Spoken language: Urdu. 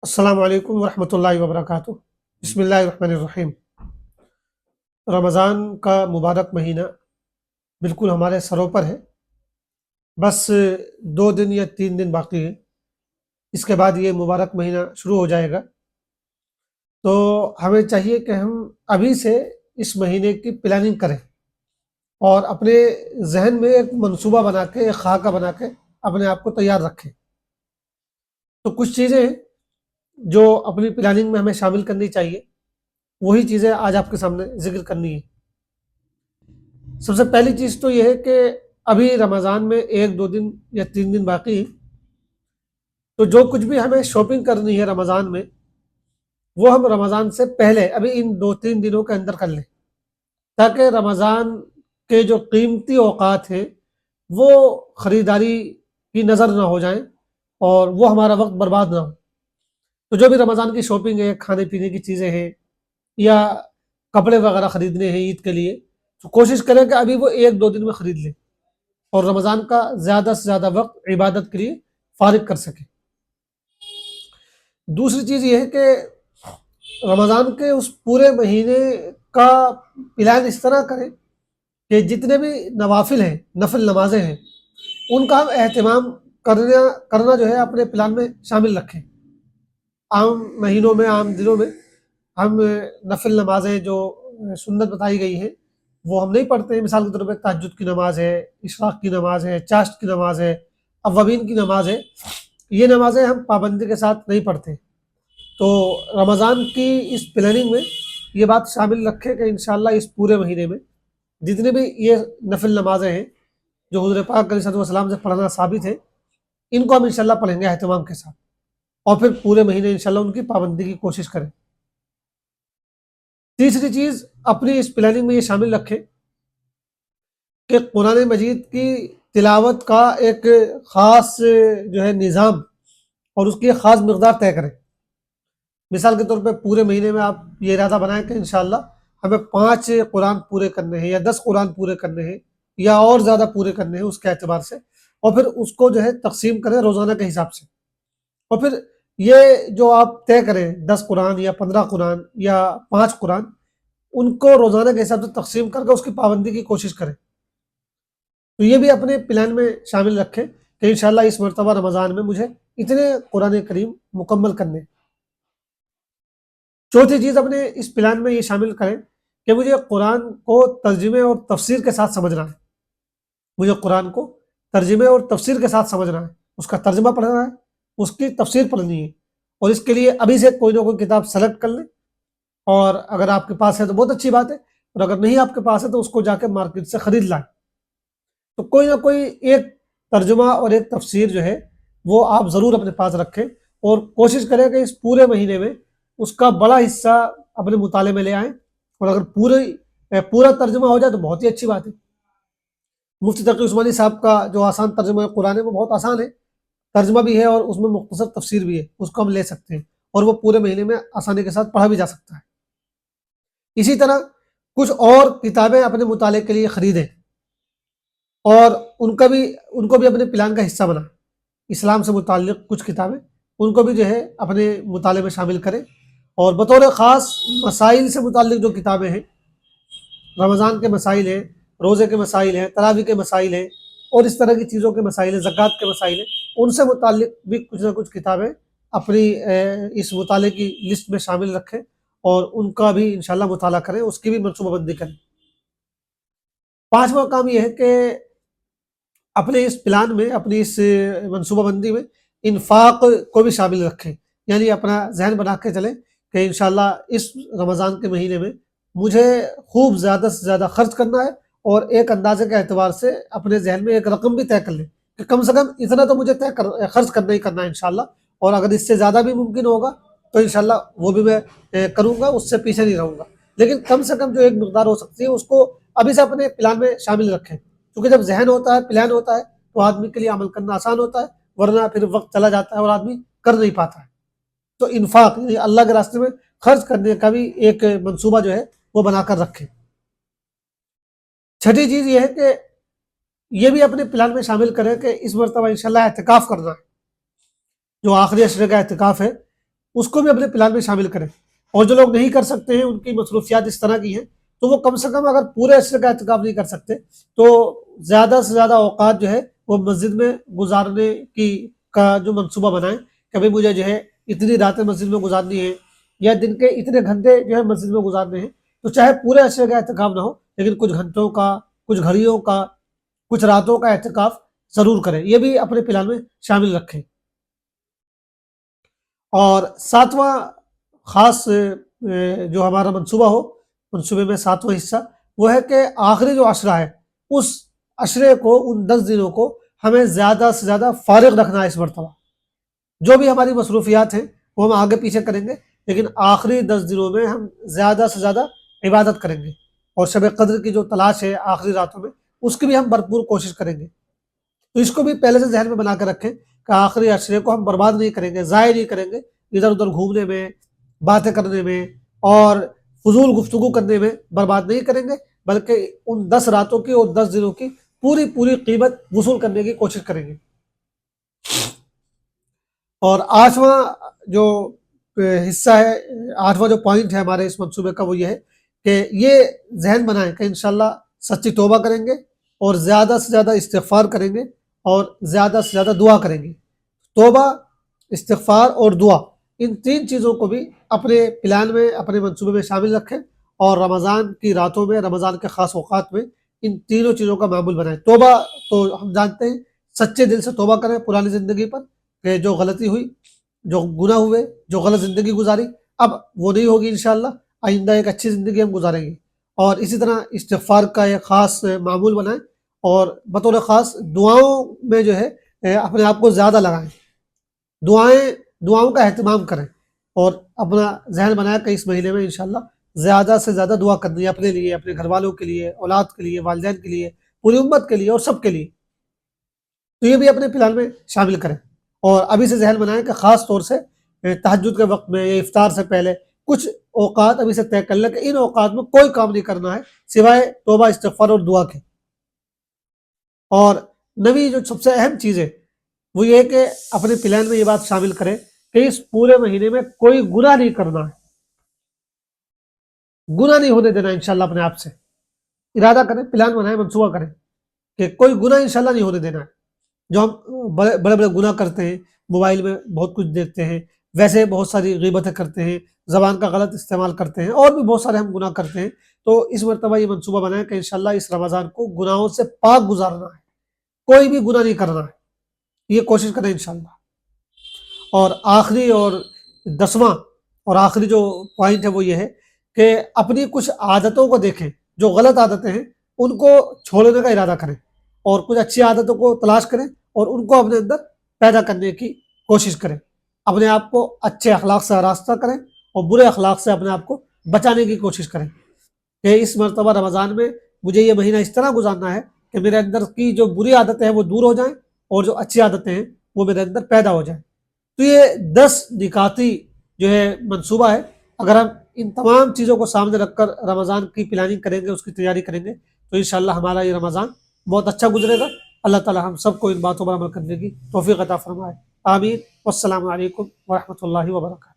السلام علیکم ورحمۃ اللہ وبرکاتہ۔ بسم اللہ الرحمن الرحیم۔ رمضان کا مبارک مہینہ بالکل ہمارے سروں پر ہے، بس 2 دن یا 3 دن باقی ہیں، اس کے بعد یہ مبارک مہینہ شروع ہو جائے گا۔ تو ہمیں چاہیے کہ ہم ابھی سے اس مہینے کی پلاننگ کریں اور اپنے ذہن میں ایک منصوبہ بنا کے، ایک خاکہ بنا کے اپنے آپ کو تیار رکھیں۔ تو کچھ چیزیں ہیں جو اپنی پلاننگ میں ہمیں شامل کرنی چاہیے، وہی چیزیں آج آپ کے سامنے ذکر کرنی ہے۔ سب سے پہلی چیز تو یہ ہے کہ ابھی رمضان میں 1 2 دن یا 3 دن باقی ہیں، تو جو کچھ بھی ہمیں شاپنگ کرنی ہے رمضان میں، وہ ہم رمضان سے پہلے ابھی ان 2 3 دنوں کے اندر کر لیں، تاکہ رمضان کے جو قیمتی اوقات ہیں وہ خریداری کی نظر نہ ہو جائیں اور وہ ہمارا وقت برباد نہ ہو۔ تو جو بھی رمضان کی شاپنگ ہے، کھانے پینے کی چیزیں ہیں یا کپڑے وغیرہ خریدنے ہیں عید کے لیے، تو کوشش کریں کہ ابھی وہ 1 2 دن میں خرید لیں اور رمضان کا زیادہ سے زیادہ وقت عبادت کے لیے فارغ کر سکیں۔ دوسری چیز یہ ہے کہ رمضان کے اس پورے مہینے کا پلان اس طرح کریں کہ جتنے بھی نوافل ہیں، نفل نمازیں ہیں، ان کا ہم اہتمام کرنا جو ہے اپنے پلان میں شامل رکھیں۔ عام مہینوں میں، عام دنوں میں ہم نفل نمازیں جو سنت بتائی گئی ہیں وہ ہم نہیں پڑھتے ہیں۔ مثال کے طور پہ تہجد کی نماز ہے، اشراق کی نماز ہے، چاشت کی نماز ہے، اوابین کی نماز ہے، یہ نمازیں ہم پابندی کے ساتھ نہیں پڑھتے۔ تو رمضان کی اس پلاننگ میں یہ بات شامل رکھیں کہ انشاءاللہ اس پورے مہینے میں جتنے بھی یہ نفل نمازیں ہیں جو حضور پاک علیہ الصلوۃ والسلام سے پڑھنا ثابت ہے، ان کو ہم انشاءاللہ پڑھیں گے اہتمام کے ساتھ، اور پھر پورے مہینے انشاءاللہ ان کی پابندی کی کوشش کریں۔ تیسری چیز اپنی اس پلاننگ میں یہ شامل رکھیں کہ قرآن مجید کی تلاوت کا ایک خاص جو ہے نظام اور اس کی ایک خاص مقدار طے کریں۔ مثال کے طور پہ پورے مہینے میں آپ یہ ارادہ بنائیں کہ انشاءاللہ ہمیں 5 قرآن پورے کرنے ہیں یا 10 قرآن پورے کرنے ہیں یا اور زیادہ پورے کرنے ہیں اس کے اعتبار سے، اور پھر اس کو جو ہے تقسیم کریں روزانہ کے حساب سے، اور پھر یہ جو آپ طے کریں 10 قرآن یا 15 قرآن یا 5 قرآن، ان کو روزانہ کے حساب سے تقسیم کر کے اس کی پابندی کی کوشش کریں۔ تو یہ بھی اپنے پلان میں شامل رکھیں کہ انشاءاللہ اس مرتبہ رمضان میں مجھے اتنے قرآن کریم مکمل کرنے۔ چوتھی چیز اپنے اس پلان میں یہ شامل کریں کہ مجھے قرآن کو ترجمے اور تفسیر کے ساتھ سمجھنا ہے۔ مجھے قرآن کو ترجمے اور تفسیر کے ساتھ سمجھنا ہے، اس کا ترجمہ پڑھنا ہے، اس کی تفسیر پڑھنی ہے، اور اس کے لیے ابھی سے کوئی نہ کوئی کتاب سلیکٹ کر لیں، اور اگر آپ کے پاس ہے تو بہت اچھی بات ہے، اور اگر نہیں آپ کے پاس ہے تو اس کو جا کے مارکیٹ سے خرید لائیں۔ تو کوئی نہ کوئی ایک ترجمہ اور ایک تفسیر جو ہے وہ آپ ضرور اپنے پاس رکھیں، اور کوشش کریں کہ اس پورے مہینے میں اس کا بڑا حصہ اپنے مطالعے میں لے آئیں، اور اگر پورا ترجمہ ہو جائے تو بہت ہی اچھی بات ہے۔ مفتی تقی عثمانی صاحب کا جو آسان ترجمہ قرآن ہے وہ بہت آسان ہے، ترجمہ بھی ہے اور اس میں مختصر تفسیر بھی ہے، اس کو ہم لے سکتے ہیں اور وہ پورے مہینے میں آسانی کے ساتھ پڑھا بھی جا سکتا ہے۔ اسی طرح کچھ اور کتابیں اپنے مطالعے کے لیے خریدیں اور ان کو بھی اپنے پلان کا حصہ بنائیں۔ اسلام سے متعلق کچھ کتابیں، ان کو بھی جو ہے اپنے مطالعے میں شامل کریں، اور بطور خاص مسائل سے متعلق جو کتابیں ہیں، رمضان کے مسائل ہیں، روزے کے مسائل ہیں، تراویح کے مسائل ہیں، اور اس طرح کی چیزوں کے مسائل ہیں، زکوٰۃ کے مسائل ہیں، ان سے متعلق بھی کچھ نہ کچھ کتابیں اپنی اس مطالعے کی لسٹ میں شامل رکھیں اور ان کا بھی انشاءاللہ مطالعہ کریں، اس کی بھی منصوبہ بندی کریں۔ 5واں کام یہ ہے کہ اپنے اس پلان میں، اپنی اس منصوبہ بندی میں انفاق کو بھی شامل رکھیں، یعنی اپنا ذہن بنا کے چلیں کہ انشاءاللہ اس رمضان کے مہینے میں مجھے خوب زیادہ سے زیادہ خرچ کرنا ہے، اور ایک اندازے کے اعتبار سے اپنے ذہن میں ایک رقم بھی طے کر لیں کہ کم سے کم اتنا تو مجھے خرچ کرنا ہی کرنا ہے انشاءاللہ، اور اگر اس سے زیادہ بھی ممکن ہوگا تو انشاءاللہ وہ بھی میں کروں گا، اس سے پیچھے نہیں رہوں گا، لیکن کم سے کم جو ایک مقدار ہو سکتی ہے اس کو ابھی سے اپنے پلان میں شامل رکھیں، کیونکہ جب ذہن ہوتا ہے، پلان ہوتا ہے، تو آدمی کے لیے عمل کرنا آسان ہوتا ہے، ورنہ پھر وقت چلا جاتا ہے اور آدمی کر نہیں پاتا ہے۔ تو انفاق یعنی اللہ کے راستے میں خرچ کرنے کا بھی ایک منصوبہ جو ہے وہ بنا کر رکھیں۔ چھٹی چیز یہ ہے کہ یہ بھی اپنے پلان میں شامل کریں کہ اس مرتبہ انشاءاللہ اعتکاف کرنا ہے، جو آخری عشرے کا اعتکاف ہے اس کو بھی اپنے پلان میں شامل کریں. اور جو لوگ نہیں کر سکتے ہیں، ان کی مصروفیات اس طرح کی ہیں، تو وہ کم سے کم اگر پورے عشرے کا اعتکاف نہیں کر سکتے تو زیادہ سے زیادہ اوقات جو ہے وہ مسجد میں گزارنے کا جو منصوبہ بنائیں. کبھی مجھے جو ہے اتنی راتیں مسجد میں گزارنی ہے یا دن کے اتنے گھنٹے جو ہے مسجد میں گزارنے ہیں، تو چاہے پورے عشرے کا اعتکاف نہ ہو لیکن کچھ گھنٹوں کا، کچھ گھڑیوں کا، کچھ راتوں کا اعتکاف ضرور کریں. یہ بھی اپنے پلان میں شامل رکھیں. اور ساتواں خاص جو ہمارا منصوبہ ہو، منصوبے میں ساتواں حصہ وہ ہے کہ آخری جو عشرہ ہے اس عشرے کو، ان 10 دنوں کو ہمیں زیادہ سے زیادہ فارغ رکھنا ہے. اس مرتبہ جو بھی ہماری مصروفیات ہیں وہ ہم آگے پیچھے کریں گے، لیکن آخری 10 دنوں میں ہم زیادہ سے زیادہ عبادت کریں گے. اور شب قدر کی جو تلاش ہے آخری راتوں میں، اس کی بھی ہم بھرپور کوشش کریں گے. تو اس کو بھی پہلے سے ذہن میں بنا کے رکھیں کہ آخری عشرے کو ہم برباد نہیں کریں گے، ضائع نہیں کریں گے ادھر ادھر گھومنے میں، باتیں کرنے میں اور فضول گفتگو کرنے میں برباد نہیں کریں گے، بلکہ ان 10 راتوں کی اور 10 دنوں کی پوری قیمت وصول کرنے کی کوشش کریں گے. اور 8واں جو حصہ ہے، 8واں جو پوائنٹ ہے ہمارے اس منصوبے کا، وہ یہ ہے کہ یہ ذہن بنائیں کہ انشاءاللہ سچی توبہ کریں گے اور زیادہ سے زیادہ استغفار کریں گے اور زیادہ سے زیادہ دعا کریں گے. توبہ، استغفار اور دعا، ان 3 چیزوں کو بھی اپنے پلان میں، اپنے منصوبے میں شامل رکھیں اور رمضان کی راتوں میں، رمضان کے خاص اوقات میں ان تینوں چیزوں کا معمول بنائیں. توبہ تو ہم جانتے ہیں، سچے دل سے توبہ کریں پرانی زندگی پر کہ جو غلطی ہوئی، جو گناہ ہوئے، جو غلط زندگی گزاری، اب وہ نہیں ہوگی انشاءاللہ. آئندہ ایک اچھی زندگی ہم گزاریں گے. اور اسی طرح استغفار کا ایک خاص معمول بنائیں اور بطور خاص دعاؤں میں جو ہے اپنے آپ کو زیادہ لگائیں. دعاؤں کا اہتمام کریں اور اپنا ذہن بنائیں کہ اس مہینے میں انشاءاللہ زیادہ سے زیادہ دعا کرنی ہے اپنے لیے، اپنے گھر والوں کے لیے، اولاد کے لیے، والدین کے لیے، پوری امت کے لیے اور سب کے لیے. تو یہ بھی اپنے پلان میں شامل کریں. اور ابھی سے ذہن بنائیں کہ خاص طور سے تہجد کے وقت میں یا افطار سے پہلے کچھ اوقات ابھی سے طے کر لیں کہ ان اوقات میں کوئی کام نہیں کرنا ہے سوائے توبہ، استغفار اور دعا کے. اور نویں جو سب سے اہم چیز ہے وہ یہ کہ اپنے پلان میں یہ بات شامل کریں کہ اس پورے مہینے میں کوئی گناہ نہیں کرنا ہے، گناہ نہیں ہونے دینا انشاءاللہ. اپنے آپ سے ارادہ کریں، پلان بنائیں، منصوبہ کریں کہ کوئی گناہ انشاءاللہ نہیں ہونے دینا ہے. جو ہم بڑے بڑے گناہ کرتے ہیں، موبائل میں بہت کچھ دیکھتے ہیں، ویسے بہت ساری غیبتیں کرتے ہیں، زبان کا غلط استعمال کرتے ہیں، اور بھی بہت سارے ہم گناہ کرتے ہیں. تو اس مرتبہ یہ منصوبہ بنائیں کہ انشاءاللہ اس رمضان کو گناہوں سے پاک گزارنا ہے، کوئی بھی گناہ نہیں کرنا ہے. یہ کوشش کریں انشاءاللہ. اور آخری اور 10واں اور آخری جو پوائنٹ ہے وہ یہ ہے کہ اپنی کچھ عادتوں کو دیکھیں، جو غلط عادتیں ہیں ان کو چھوڑنے کا ارادہ کریں اور کچھ اچھی عادتوں کو تلاش کریں اور ان کو اپنے اندر پیدا کرنے کی کوشش کریں. اپنے آپ کو اچھے اخلاق سے آراستہ کریں اور برے اخلاق سے اپنے آپ کو بچانے کی کوشش کریں کہ اس مرتبہ رمضان میں مجھے یہ مہینہ اس طرح گزارنا ہے کہ میرے اندر کی جو بری عادتیں ہیں وہ دور ہو جائیں اور جو اچھی عادتیں ہیں وہ میرے اندر پیدا ہو جائیں. تو یہ 10 نکاتی جو ہے منصوبہ ہے. اگر ہم ان تمام چیزوں کو سامنے رکھ کر رمضان کی پلاننگ کریں گے، اس کی تیاری کریں گے، تو انشاءاللہ ہمارا یہ رمضان بہت اچھا گزرے گا. اللہ تعالی ہم سب کو ان باتوں پر عمل کرنے کی توفیق عطا فرمائے. آمین. والسلام علیکم ورحمۃ اللہ وبرکاتہ.